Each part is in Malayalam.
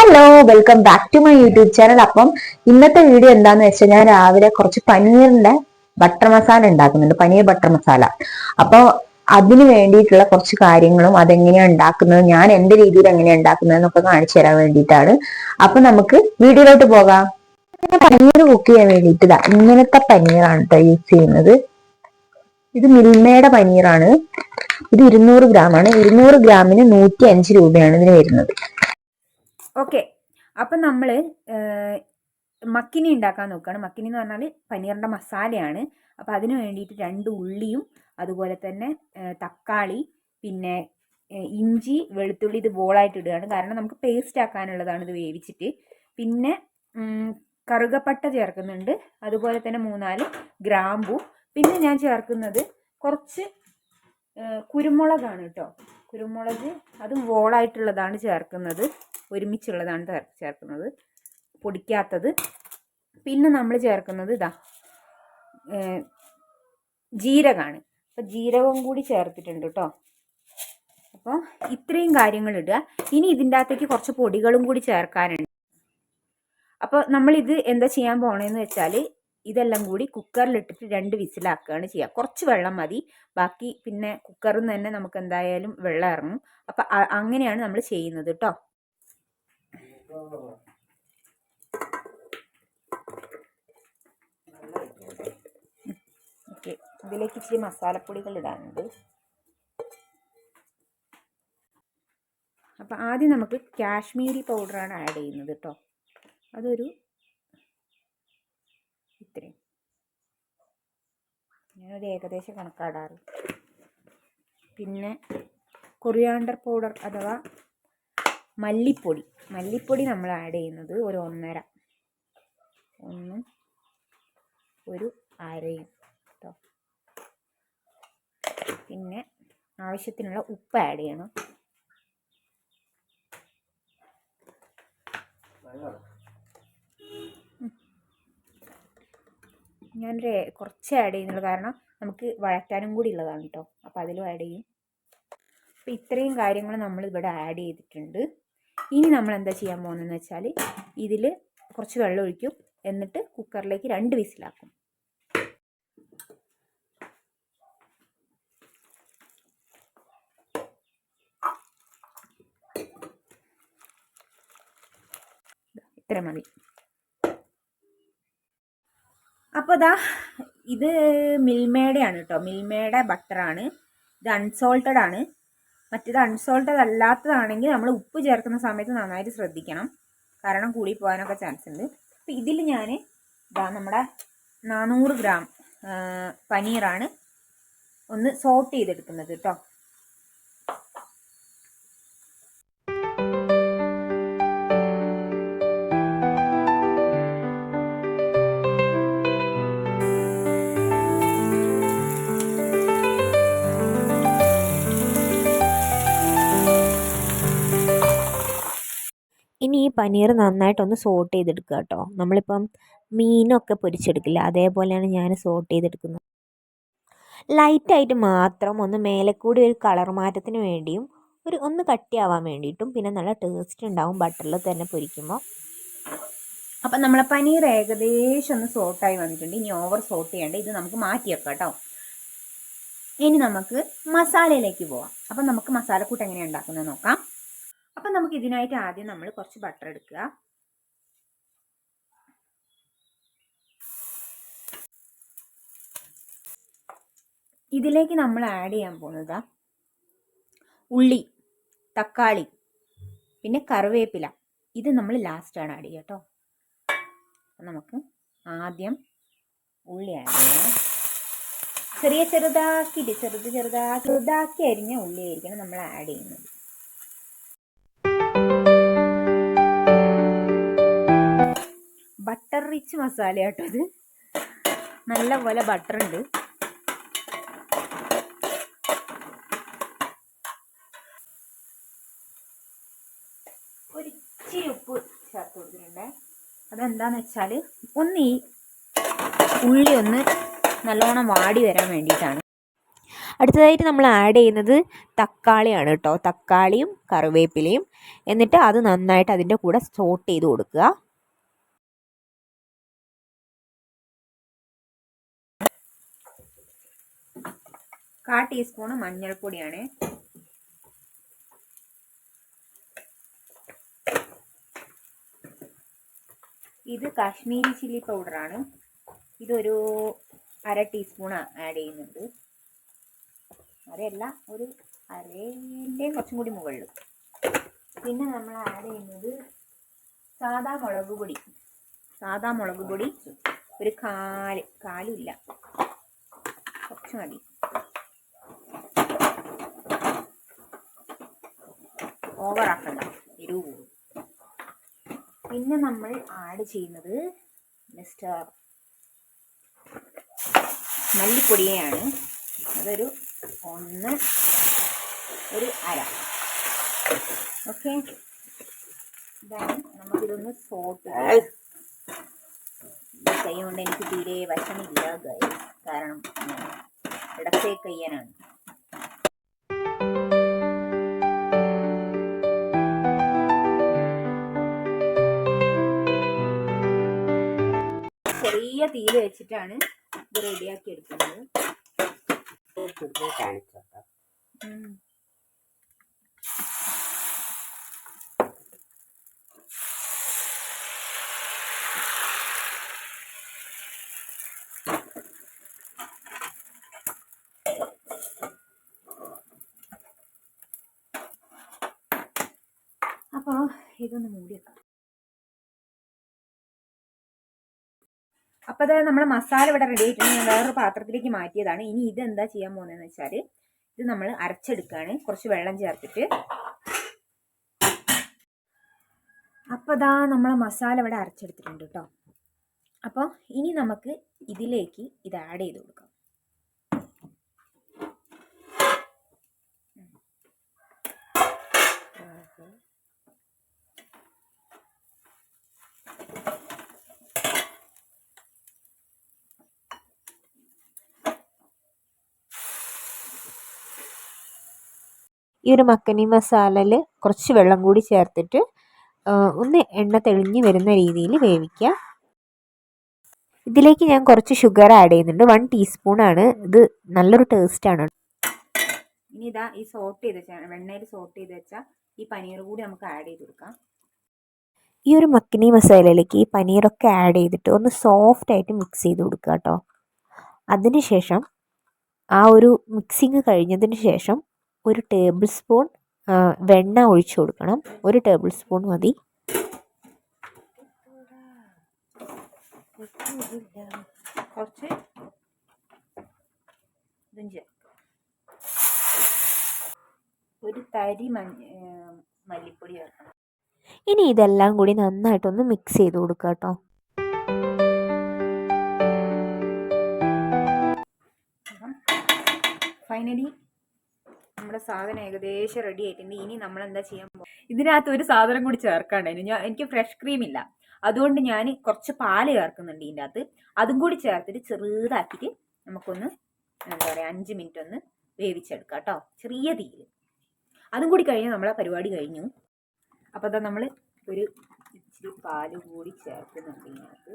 Hello, welcome back to my YouTube channel. അപ്പം ഇന്നത്തെ വീഡിയോ എന്താന്ന് വെച്ചാൽ ഞാൻ രാവിലെ കുറച്ച് പനീറിന്റെ ബട്ടർ മസാല ഉണ്ടാക്കുന്നുണ്ട്, പനീർ ബട്ടർ മസാല. അപ്പോൾ അതിന് വേണ്ടിയിട്ടുള്ള കുറച്ച് കാര്യങ്ങളും അതെങ്ങനെയാണ് ഉണ്ടാക്കുന്നത്, ഞാൻ എന്റെ രീതിയിൽ എങ്ങനെയാണ് ഉണ്ടാക്കുന്നത് എന്നൊക്കെ കാണിച്ചു തരാൻ വേണ്ടിയിട്ടാണ്. അപ്പൊ നമുക്ക് വീഡിയോയിലോട്ട് പോകാം. പനീർ കുക്ക് ചെയ്യാൻ വേണ്ടിയിട്ട് ഇങ്ങനത്തെ പനീറാണ് കേട്ടോ യൂസ് ചെയ്യുന്നത്. ഇത് മിൽമയുടെ പനീറാണ്. ഇത് 200 ഗ്രാമാണ്. 200 ഗ്രാമിന് 105 രൂപയാണ് ഇതിന് വരുന്നത്. ഓക്കെ, അപ്പം നമ്മൾ മക്കിനി ഉണ്ടാക്കാൻ നോക്കുകയാണ്. മക്കിനി എന്ന് പറഞ്ഞാൽ പനീറിൻ്റെ മസാലയാണ്. അപ്പോൾ അതിന് വേണ്ടിയിട്ട് 2 ഉള്ളിയും അതുപോലെ തന്നെ തക്കാളി, പിന്നെ ഇഞ്ചി, വെളുത്തുള്ളി ഇത് ബോളായിട്ട് ഇടുകയാണ്. കാരണം നമുക്ക് പേസ്റ്റ് ആക്കാനുള്ളതാണ് ഇത് വേവിച്ചിട്ട്. പിന്നെ കറുകപ്പട്ട ചേർക്കുന്നുണ്ട്, അതുപോലെ തന്നെ 3-4 ഗ്രാമ്പു. പിന്നെ ഞാൻ ചേർക്കുന്നത് കുറച്ച് കുരുമുളകാണ് കേട്ടോ. കുരുമുളക് അതും വോളായിട്ടുള്ളതാണ് ചേർക്കുന്നത്, ഒരുമിച്ചുള്ളതാണ് ചേർക്കുന്നത്, പൊടിക്കാത്തത്. പിന്നെ നമ്മൾ ചേർക്കുന്നത് ജീരകമാണ്. അപ്പോൾ ജീരകവും കൂടി ചേർത്തിട്ടുണ്ട് കേട്ടോ. അപ്പോൾ ഇത്രയും കാര്യങ്ങൾ ഇടുക. ഇനി ഇതിൻ്റെ അകത്തേക്ക് കുറച്ച് പൊടികളും കൂടി ചേർക്കാനുണ്ട്. അപ്പോൾ നമ്മളിത് എന്താ ചെയ്യാൻ പോകണമെന്ന് വെച്ചാൽ ഇതെല്ലാം കൂടി കുക്കറിലിട്ടിട്ട് 2 വിസിലാക്കുകയാണ് ചെയ്യുക. കുറച്ച് വെള്ളം മതി, ബാക്കി പിന്നെ കുക്കറിൽ നിന്ന് തന്നെ നമുക്ക് എന്തായാലും വെള്ളം ഇറങ്ങും. അപ്പം അങ്ങനെയാണ് നമ്മൾ ചെയ്യുന്നത് കേട്ടോ. ഓക്കെ, ഇതിലേക്ക് ഇച്ചിരി മസാലപ്പൊടികൾ ഇടാനുണ്ട്. അപ്പം ആദ്യം നമുക്ക് കാശ്മീരി പൗഡറാണ് ആഡ് ചെയ്യുന്നത് കേട്ടോ. അതൊരു ഇത്രയും, ഞാനൊരു ഏകദേശ കണക്കാടാറ്. പിന്നെ കൊറിയാണ്ടർ പൗഡർ അഥവാ മല്ലിപ്പൊടി നമ്മൾ ആഡ് ചെയ്യുന്നത് ഒരു 1.5, 1 ഒരു 1/2 കേട്ടോ. പിന്നെ ആവശ്യത്തിനുള്ള ഉപ്പ് ആഡ് ചെയ്യണം. ഞാനൊരു കുറച്ച് ആഡ് ചെയ്യുന്നുള്ളൂ, കാരണം നമുക്ക് വഴറ്റാനും കൂടി ഉള്ളതാണ് കേട്ടോ. അപ്പോൾ അതിലും ആഡ് ചെയ്യും. അപ്പോൾ ഇത്രയും കാര്യങ്ങൾ നമ്മൾ ഇവിടെ ആഡ് ചെയ്തിട്ടുണ്ട്. ഇനി നമ്മൾ എന്താ ചെയ്യാൻ പോകുന്നതെന്ന് വെച്ചാൽ ഇതിൽ കുറച്ച് വെള്ളം ഒഴിക്കും, എന്നിട്ട് കുക്കറിലേക്ക് 2 വിസിലാക്കും. ഇത്ര മതി. അപ്പോൾ ഇത് മിൽമയുടെ ആണ് കേട്ടോ, മിൽമയുടെ ബട്ടറാണ്. ഇത് അൺസോൾട്ടഡ് ആണ്. മറ്റേത് അൺസോൾട്ടഡ് അല്ലാത്തതാണെങ്കിൽ നമ്മൾ ഉപ്പ് ചേർക്കുന്ന സമയത്ത് നന്നായിട്ട് ശ്രദ്ധിക്കണം, കാരണം കൂടി പോകാനൊക്കെ ചാൻസ് ഉണ്ട്. അപ്പോൾ ഇതിൽ ഞാൻ നമ്മുടെ 400 ഗ്രാം പനീറാണ് ഒന്ന് സോട്ട് ചെയ്തെടുക്കുന്നത് കേട്ടോ. ഇനി ഈ പനീർ നന്നായിട്ടൊന്ന് സോട്ട് ചെയ്തെടുക്കുക കേട്ടോ. നമ്മളിപ്പം മീനൊക്കെ പൊരിച്ചെടുക്കില്ല, അതേപോലെയാണ് ഞാൻ സോട്ട് ചെയ്തെടുക്കുന്നത്. ലൈറ്റായിട്ട് മാത്രം ഒന്ന് മേലെക്കൂടി ഒരു കളർ മാറ്റത്തിന് വേണ്ടിയും ഒന്ന് കട്ടിയാവാൻ വേണ്ടിയിട്ടും, പിന്നെ നല്ല ടേസ്റ്റ് ഉണ്ടാവും ബട്ടറിൽ തന്നെ പൊരിക്കുമ്പോൾ. അപ്പം നമ്മളെ പനീർ ഏകദേശം ഒന്ന് സോട്ടായി വന്നിട്ടുണ്ട്. ഇനി ഓവർ സോട്ട് ചെയ്യേണ്ട, ഇത് നമുക്ക് മാറ്റി വെക്കാം കേട്ടോ. ഇനി നമുക്ക് മസാലയിലേക്ക് പോവാം. അപ്പം നമുക്ക് മസാലക്കൂട്ട് എങ്ങനെയാണ് ഉണ്ടാക്കുന്നത് നോക്കാം. അപ്പം നമുക്ക് ഇതിനായിട്ട് ആദ്യം നമ്മൾ കുറച്ച് ബട്ടർ എടുക്കുക. ഇതിലേക്ക് നമ്മൾ ആഡ് ചെയ്യാൻ പോകുന്നത് ഉള്ളി, തക്കാളി, പിന്നെ കറിവേപ്പില. ഇത് നമ്മൾ ലാസ്റ്റാണ് ആഡ് ചെയ്യുക കേട്ടോ. അപ്പം നമുക്ക് ആദ്യം ഉള്ളി ആഡ് ചെയ്യാം. ചെറുതാക്കി അരിഞ്ഞ ഉള്ളി ആയിരിക്കണം നമ്മൾ ആഡ് ചെയ്യുന്നത്. ബട്ടർ റിച്ച് മസാല കേട്ടോ ഇത്, നല്ല പോലെ ബട്ടർ ഉണ്ട്. ഒരിച്ചിരി ഉപ്പ് ചേർത്ത് കൊടുത്തിട്ടുണ്ട്. അതെന്താന്ന് വെച്ചാൽ ഈ ഉള്ളി ഒന്ന് നല്ലോണം വാടി വരാൻ വേണ്ടിയിട്ടാണ്. അടുത്തതായിട്ട് നമ്മൾ ആഡ് ചെയ്യുന്നത് തക്കാളിയാണ് കേട്ടോ. തക്കാളിയും കറിവേപ്പിലയും. എന്നിട്ട് അത് നന്നായിട്ട് അതിൻ്റെ കൂടെ സോട്ട് ചെയ്ത് കൊടുക്കുക. കാൽ ടീസ്പൂണ് മഞ്ഞൾപ്പൊടിയാണ്. ഇത് കാശ്മീരി ചില്ലി പൗഡറാണ്. ഇതൊരു 1/2 ടീസ്പൂൺ ആഡ് ചെയ്യുന്നുണ്ട്. അരയല്ല, ഒരു അരേൻ്റെ കുറച്ചും കൂടി മുകളിൽ. പിന്നെ നമ്മൾ ആഡ് ചെയ്യുന്നത് സാദാ മുളക് പൊടി. സാദാ മുളക് പൊടി ഒരു കാലില്ല, കുറച്ച് മതി. ഓവറാക്കണ്ട, എരിവ് പോകും. പിന്നെ നമ്മൾ ആഡ് ചെയ്യുന്നത് മിസ്റ്റർ മല്ലിപ്പൊടിയാണ്. അതൊരു 1/2. ഓക്കെ, ഇതാണ്. നമുക്കിതൊന്ന് സോട്ട് കൈ കൊണ്ട് എനിക്ക് തീരെ വശമില്ല ഗൈസ്, കാരണം ഇടത്തെ കയ്യനാണ്. ചെറിയ തീയിൽ വെച്ചിട്ടാണ് ഇത് റെഡിയാക്കി എടുക്കുന്നത്. അപ്പോൾ ഇതൊന്ന് മൂടി വെക്കാം. അപ്പോൾ അതായത് നമ്മുടെ മസാല ഇവിടെ റെഡി ആയിട്ടുണ്ട്. ഞാൻ വേറൊരു പാത്രത്തിലേക്ക് മാറ്റിയതാണ്. ഇനി ഇതെന്താ ചെയ്യാൻ പോകുന്നതെന്ന് വെച്ചാൽ ഇത് നമ്മൾ അരച്ചെടുക്കുകയാണ്, കുറച്ച് വെള്ളം ചേർത്തിട്ട്. അപ്പോൾ അതാ നമ്മളെ മസാല ഇവിടെ അരച്ചെടുത്തിട്ടുണ്ട് കേട്ടോ. അപ്പോൾ ഇനി നമുക്ക് ഇതിലേക്ക് ഇത് ആഡ് ചെയ്ത് കൊടുക്കാം. ഈ ഒരു മക്കനി മസാലയിൽ കുറച്ച് വെള്ളം കൂടി ചേർത്തിട്ട് ഒന്ന് എണ്ണ തെളിഞ്ഞ് വരുന്ന രീതിയിൽ വേവിക്കുക. ഇതിലേക്ക് ഞാൻ കുറച്ച് ഷുഗർ ആഡ് ചെയ്യുന്നുണ്ട്. 1 ടീസ്പൂണാണ്. ഇത് നല്ലൊരു ടേസ്റ്റാണ്. ഇനി ഇതാ ഈ സോട്ട് ചെയ്ത് വെച്ചാൽ വെണ്ണയിൽ സോട്ട് ചെയ്ത് വെച്ചാൽ ഈ പനീർ കൂടി നമുക്ക് ആഡ് ചെയ്ത് കൊടുക്കാം. ഈ ഒരു മക്കനി മസാലയിലേക്ക് ഈ പനീറൊക്കെ ആഡ് ചെയ്തിട്ട് ഒന്ന് സോഫ്റ്റായിട്ട് മിക്സ് ചെയ്ത് കൊടുക്കുക കേട്ടോ. അതിനുശേഷം ആ ഒരു മിക്സിങ് കഴിഞ്ഞതിന് ശേഷം 1 ടേബിൾ സ്പൂൺ വെണ്ണ ഒഴിച്ചു കൊടുക്കണം. 1 ടേബിൾ സ്പൂൺ മതി. കുറച്ച് ഒരു തരി മല്ലിപ്പൊടി ചേർക്കണം. ഇനി ഇതെല്ലാം കൂടി നന്നായിട്ടൊന്ന് മിക്സ് ചെയ്ത് കൊടുക്കുക കേട്ടോ. ഫൈനലി നമ്മുടെ സാധനം ഏകദേശം റെഡി ആയിട്ടുണ്ട്. ഇനി നമ്മൾ എന്താ ചെയ്യാൻ പോകും, ഇതിനകത്ത് ഒരു സാധനം കൂടി ചേർക്കാണ്ടായിരുന്നു. എനിക്ക് ഫ്രഷ് ക്രീം ഇല്ല, അതുകൊണ്ട് ഞാൻ കുറച്ച് പാല് ചേർക്കുന്നുണ്ട് ഇതിൻ്റെ അകത്ത്. അതും കൂടി ചേർത്തിട്ട് ചെറുതാക്കിയിട്ട് നമുക്കൊന്ന് എന്താ പറയുക 5 മിനിറ്റ് ഒന്ന് വേവിച്ചെടുക്കാം കേട്ടോ, ചെറിയ തീയിൽ. അതും കൂടി കഴിഞ്ഞാൽ നമ്മളെ പരിപാടി കഴിഞ്ഞു. അപ്പോൾ അതാ നമ്മൾ ഒരു ഇച്ചിരി പാല് കൂടി ചേർക്കുന്നുണ്ട് ഇതിനകത്ത്.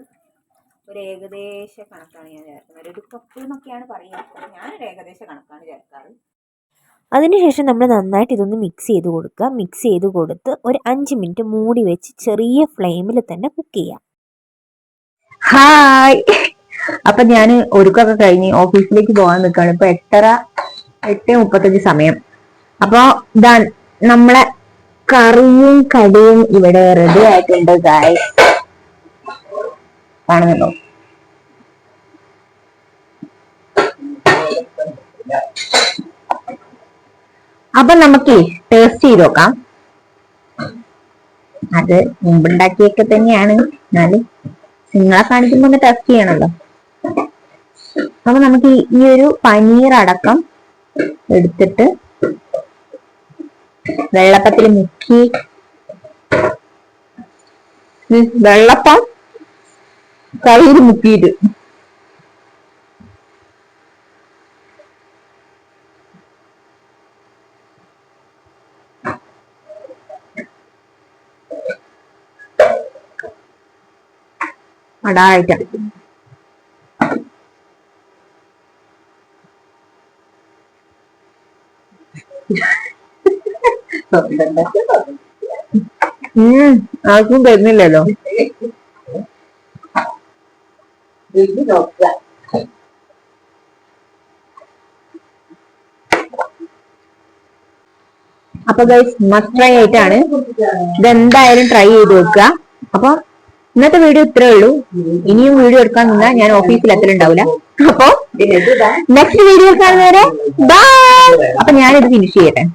ഒരു ഏകദേശ കണക്കാണ് ഞാൻ ചേർക്കുന്നത്. ഒരു കപ്പ് എന്നൊക്കെയാണ് പറയുക, ഞാനൊരു ഏകദേശ കണക്കാണ് ചേർക്കാറ്. അതിനുശേഷം നമ്മൾ നന്നായിട്ട് ഇതൊന്ന് മിക്സ് ചെയ്ത് കൊടുക്കുക. മിക്സ് ചെയ്ത് കൊടുത്ത് ഒരു 5 മിനിറ്റ് മൂടി വെച്ച് ചെറിയ ഫ്ലെയിമിൽ തന്നെ കുക്ക് ചെയ്യാം. ഹായ്, അപ്പൊ ഞാൻ ഒരുക്കൊക്കെ കഴിഞ്ഞ് ഓഫീസിലേക്ക് പോകാൻ നിൽക്കുകയാണ്. ഇപ്പൊ 8:35 സമയം. അപ്പൊ ഇതാ നമ്മളെ കറിയും കടിയും ഇവിടെ റെഡി ആയിട്ടുണ്ട് ഗായ്സ്. കാണുന്നുണ്ടോ? അപ്പൊ നമുക്ക് ടേസ്റ്റ് ചെയ്ത് നോക്കാം. അത് മുമ്പുണ്ടാക്കിയൊക്കെ തന്നെയാണ്, എന്നാലും നിങ്ങളെ കാണിക്കുമ്പോ ഒന്ന് ടെസ്റ്റ് ചെയ്യണല്ലോ. അപ്പൊ നമുക്ക് ഈ ഒരു പനീർ അടക്കം എടുത്തിട്ട് വെള്ളപ്പത്തിൽ മുക്കി, വെള്ളപ്പം കറിയിൽ മുക്കിയിട്ട് അടായിട്ട് ആർക്കും തരുന്നില്ലല്ലോ. അപ്പൊ ഗൈസ് മസ്റ്റ് ട്രൈ ആയിട്ടാണ്, ഇതെന്തായാലും ട്രൈ ചെയ്ത് വെക്കുക. അപ്പൊ ഇന്നത്തെ വീഡിയോ ഇത്രേ ഉള്ളൂ. ഇനിയും വീഡിയോ എടുക്കാൻ നിന്നാ ഞാൻ ഓഫീസിൽ എത്തലുണ്ടാവില്ല. അപ്പൊ നെക്സ്റ്റ് വീഡിയോ കാണുന്നവരെ ബൈ. അപ്പൊ ഞാനിത് ഫിനിഷ് ചെയ്യട്ടെ.